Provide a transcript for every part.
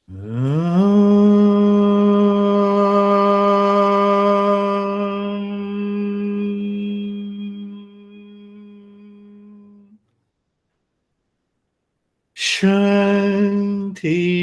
Shanti,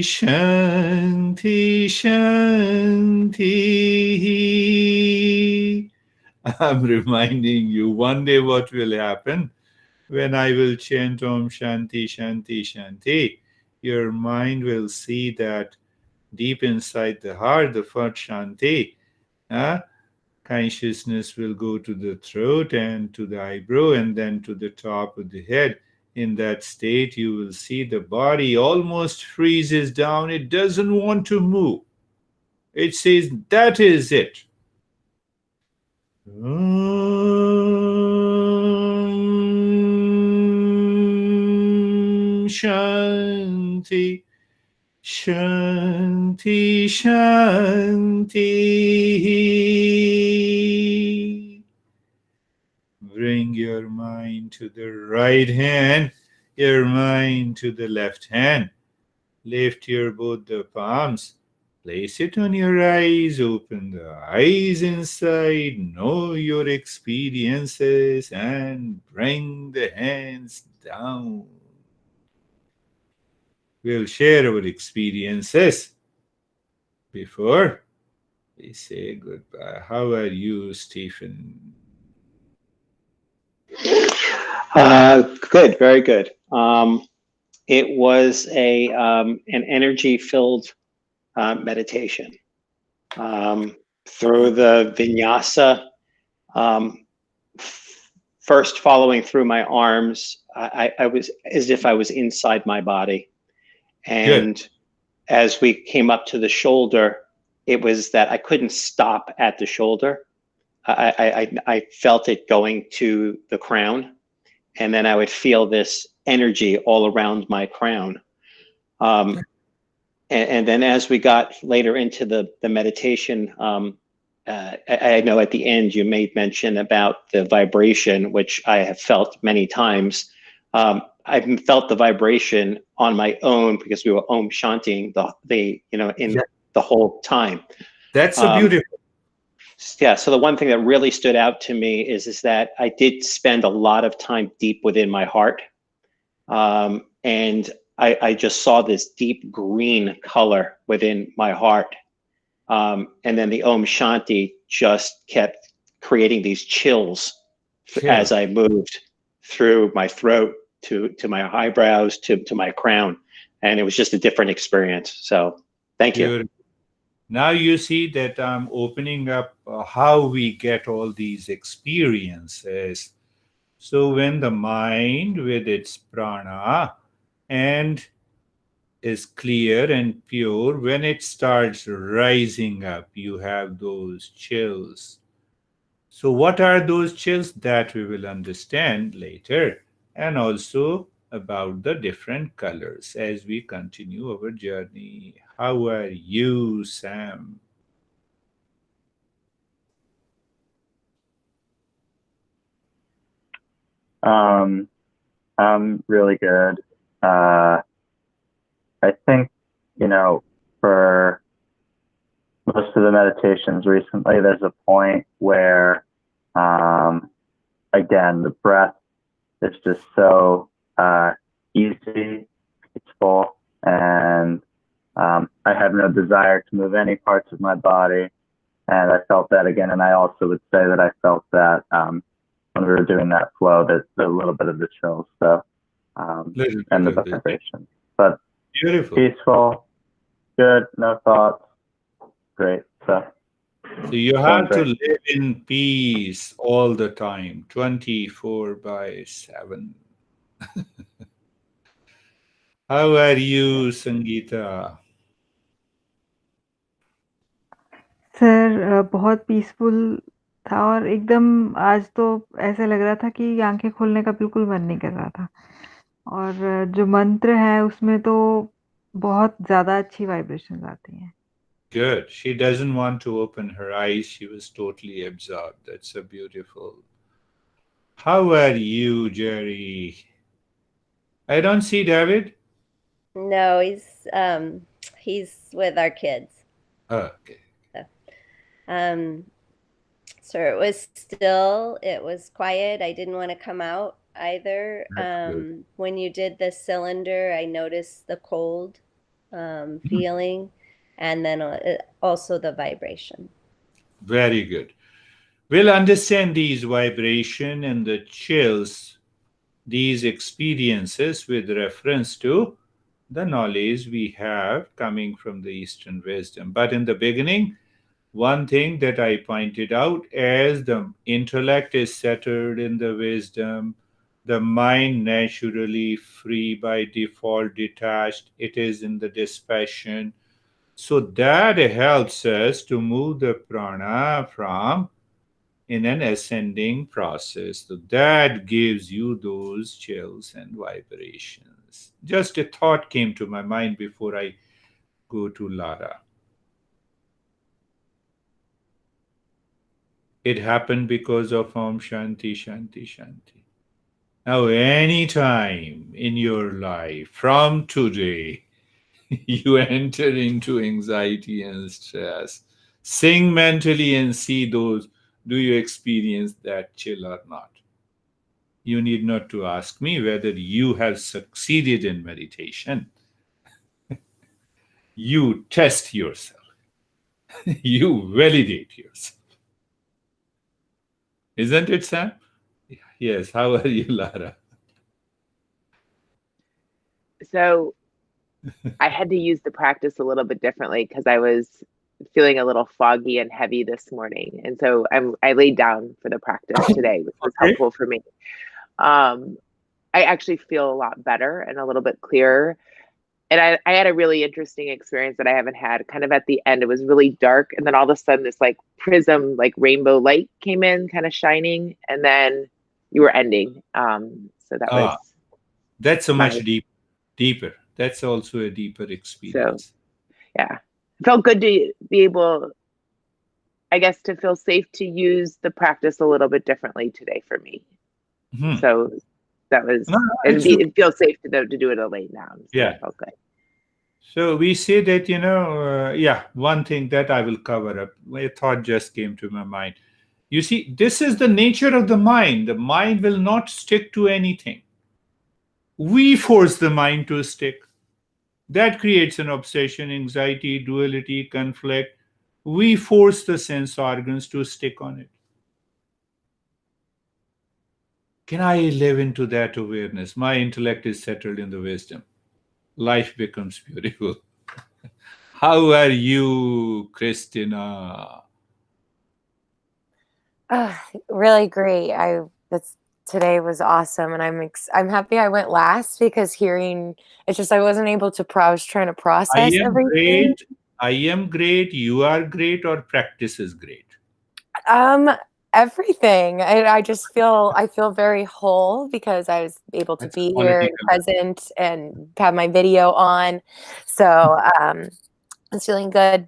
Shanti, Shanti. I'm reminding you one day what will happen when I will chant Om Shanti, Shanti, Shanti. Your mind will see that deep inside the heart, the first Shanti. Consciousness will go to the throat and to the eyebrow and then to the top of the head. In that state, you will see the body almost freezes down. It doesn't want to move. It says, that is it. Shanti, Shanti, Shanti. Bring your mind to the right hand, your mind to the left hand. Lift your both the palms. Place it on your eyes. Open the eyes inside. Know your experiences and bring the hands down. We'll share our experiences before we say goodbye. How are you, Stephen? Good, very good. It was an energy-filled meditation. Through the vinyasa, first following through my arms, I was as if I was inside my body. And Good. as we came up to the shoulder, it was that I couldn't stop at the shoulder. I felt it going to the crown, and then I would feel this energy all around my crown. And then as we got later into the meditation, I know at the end you made mention about the vibration, which I have felt many times. I've felt the vibration on my own because we were Om Shantiing the whole time. That's so beautiful. Yeah. So the one thing that really stood out to me is that I did spend a lot of time deep within my heart, and I just saw this deep green color within my heart. And then the Om Shanti just kept creating these chills as I moved through my throat to my eyebrows to my crown. And it was just a different experience. So thank you. Now you see that I'm opening up how we get all these experiences. So when the mind with its prana and is clear and pure, when it starts rising up, you have those chills. So what are those chills? That we will understand later, and also about the different colors as we continue our journey. How are you, Sam? I'm really good. I think, for most of the meditations recently, there's a point where, again, the breath is just so easy, peaceful, and I have no desire to move any parts of my body. And I felt that again. And I also would say that I felt that when we were doing that flow, there's a little bit of the chills, so and the vibration. But beautiful, peaceful, good, no thoughts, great. So you have to live in peace all the time, 24/7. How are you, Sangeeta? Sir बहुत peaceful था और एकदम आज तो ऐसा लग रहा था कि आंखें खोलने का बिल्कुल मन नहीं कर रहा था और जो मंत्र है उसमें तो बहुत ज़्यादा अच्छी वाइब्रेशंस आती हैं. Good. She doesn't want to open her eyes. She was totally absorbed. That's so beautiful. How are you, Jerry? I don't see David. No, he's He's with our kids. Okay. So it was quiet. I didn't want to come out either. When you did the cylinder, I noticed the cold feeling, and then also the vibration. Very good. We'll understand these vibration and the chills, these experiences with reference to the knowledge we have coming from the Eastern wisdom. But in the beginning, one thing that I pointed out, as the intellect is settled in the wisdom, the mind naturally free by default detached, it is in the dispassion. So that helps us to move the prana from in an ascending process. So that gives you those chills and vibrations. Just a thought came to my mind before I go to Lara. It happened because of Om Shanti Shanti Shanti. Now, any time in your life from today, you enter into anxiety and stress, sing mentally and see those. Do you experience that chill or not? You need not to ask me whether you have succeeded in meditation. You test yourself. You validate yourself. Isn't it, Sam? Yes. How are you, Lara? So I had to use the practice a little bit differently because I was feeling a little foggy and heavy this morning. And so I laid down for the practice today, which was helpful for me. I actually feel a lot better and a little bit clearer. And I had a really interesting experience that I haven't had. Kind of at the end, it was really dark. And then all of a sudden this like prism, like rainbow light came in, kind of shining. And then you were ending. So that was that's a much deeper. That's also a deeper experience. So, yeah, it felt good to be able, I guess, to feel safe to use the practice a little bit differently today for me. So that was, it feels safe to do it laying down. So yeah. It felt good. So we say that, one thing that I will cover up. A thought just came to my mind. You see, this is the nature of the mind. The mind will not stick to anything. We force the mind to stick. That creates an obsession, anxiety, duality, conflict. We force the sense organs to stick on it. Can I live into that awareness? My intellect is settled in the wisdom. Life becomes beautiful. How are you, Christina? Really great. Today was awesome, and I'm happy I went last because it's just I wasn't able to. I was trying to process everything. I am great. You are great, or practice is great. Everything. I feel very whole because I was able to be here and present and have my video on. So I was feeling good,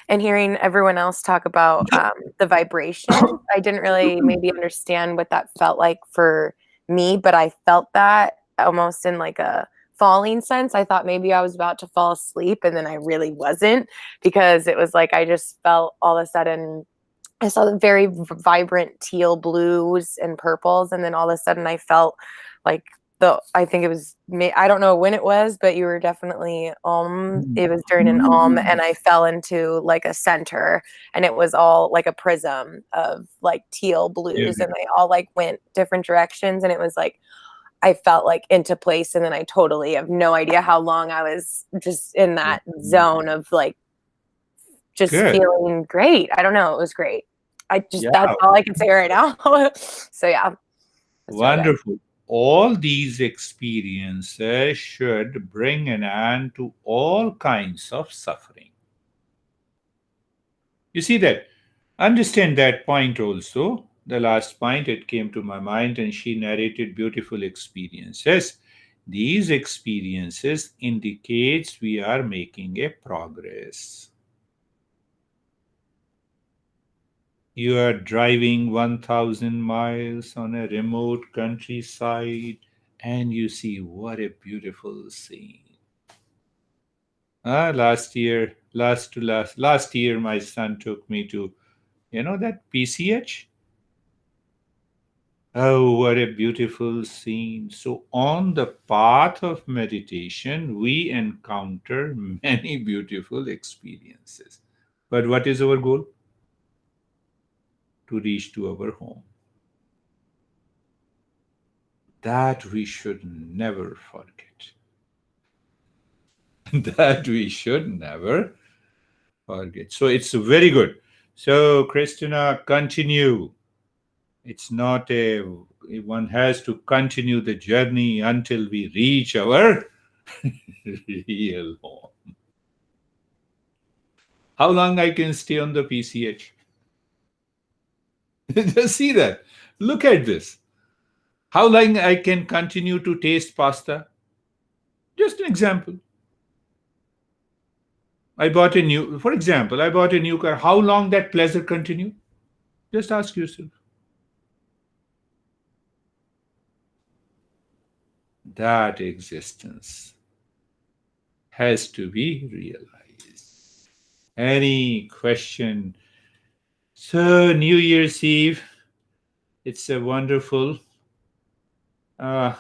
and hearing everyone else talk about the vibration, I didn't really maybe understand what that felt like for me, but I felt that almost in like a falling sense. I thought maybe I was about to fall asleep, and then I really wasn't, because it was like I just felt all of a sudden I saw the very vibrant teal blues and purples, and then all of a sudden I felt like I think it was, I don't know when it was, but you were definitely it was during an and I fell into like a center, and it was all like a prism of like teal blues, and they all like went different directions, and it was like I felt like into place, and then I totally have no idea how long I was just in that zone of like just feeling great. I don't know. It was great. That's all I can say right now. So yeah. Wonderful. All these experiences should bring an end to all kinds of suffering. You see that? Understand that point also. The last point, it came to my mind, and she narrated beautiful experiences. These experiences indicates we are making a progress. You are driving 1,000 miles on a remote countryside, and you see what a beautiful scene. Last year, last year, my son took me to, that PCH. Oh, what a beautiful scene. So, on the path of meditation, we encounter many beautiful experiences. But what is our goal? To reach to our home. That we should never forget. That we should never forget. So, it's very good. So, Christina, continue. It's not a, one has to continue the journey until we reach our real home. How long I can stay on the PCH? Just see that. Look at this. How long I can continue to taste pasta? Just an example. For example, I bought a new car. How long that pleasure continue? Just ask yourself. That existence has to be realized. Any question? So, New Year's Eve, it's a wonderful. So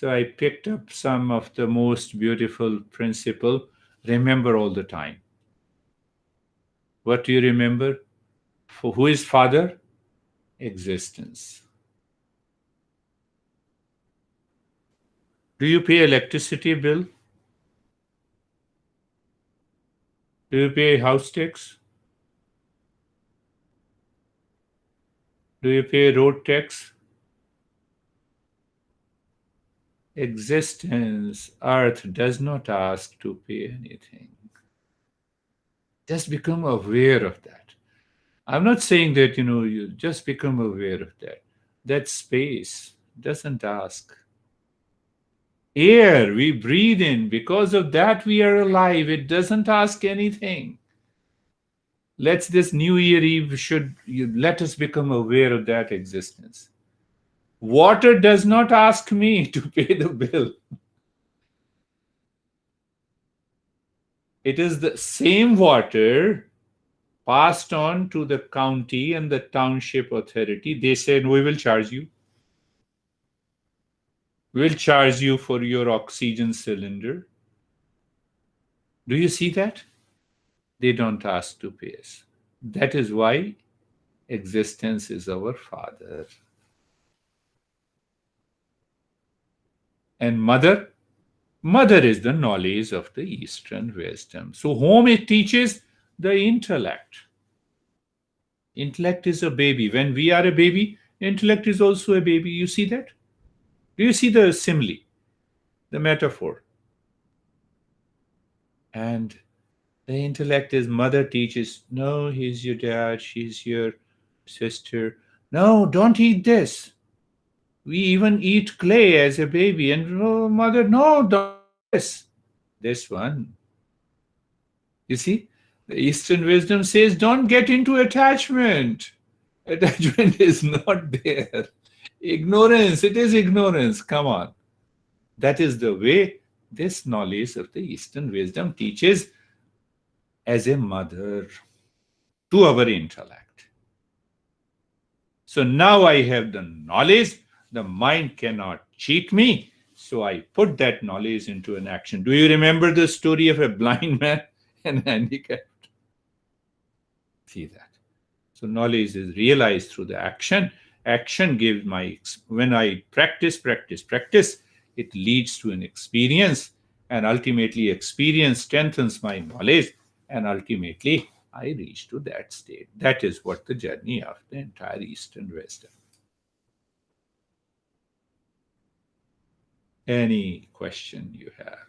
I picked up some of the most beautiful principle. Remember all the time. What do you remember? For who is Father? Existence. Do you pay electricity bill? Do you pay house tax? Do you pay road tax? Existence, earth does not ask to pay anything. Just become aware of that. I'm not saying that, you just become aware of that. That space doesn't ask. Air we breathe in, because of that we are alive. It doesn't ask anything. Let's this New Year Eve let us become aware of that existence. Water does not ask me to pay the bill. It is the same water passed on to the county and the township authority. They said, we will charge you. We'll charge you for your oxygen cylinder. Do you see that? They don't ask to pay us. That is why existence is our Father. And Mother? Mother is the knowledge of the Eastern wisdom. So home, it teaches the intellect. Intellect is a baby. When we are a baby, intellect is also a baby. You see that? Do you see the simile, the metaphor? And the intellect is mother teaches, no, he's your dad, she's your sister. No, don't eat this. We even eat clay as a baby. And oh, mother, no, don't eat this. This one. You see, the Eastern wisdom says, don't get into attachment. Attachment is not there. Ignorance, it is ignorance. Come on. That is the way this knowledge of the Eastern wisdom teaches as a mother to our intellect. So now I have the knowledge, the mind cannot cheat me, so I put that knowledge into an action. Do you remember the story of a blind man and handicapped? See that. So knowledge is realized through the action. Action gives when I practice, it leads to an experience, and ultimately experience strengthens my knowledge, and ultimately I reach to that state. That is what the journey of the entire Eastern wisdom. Any question you have?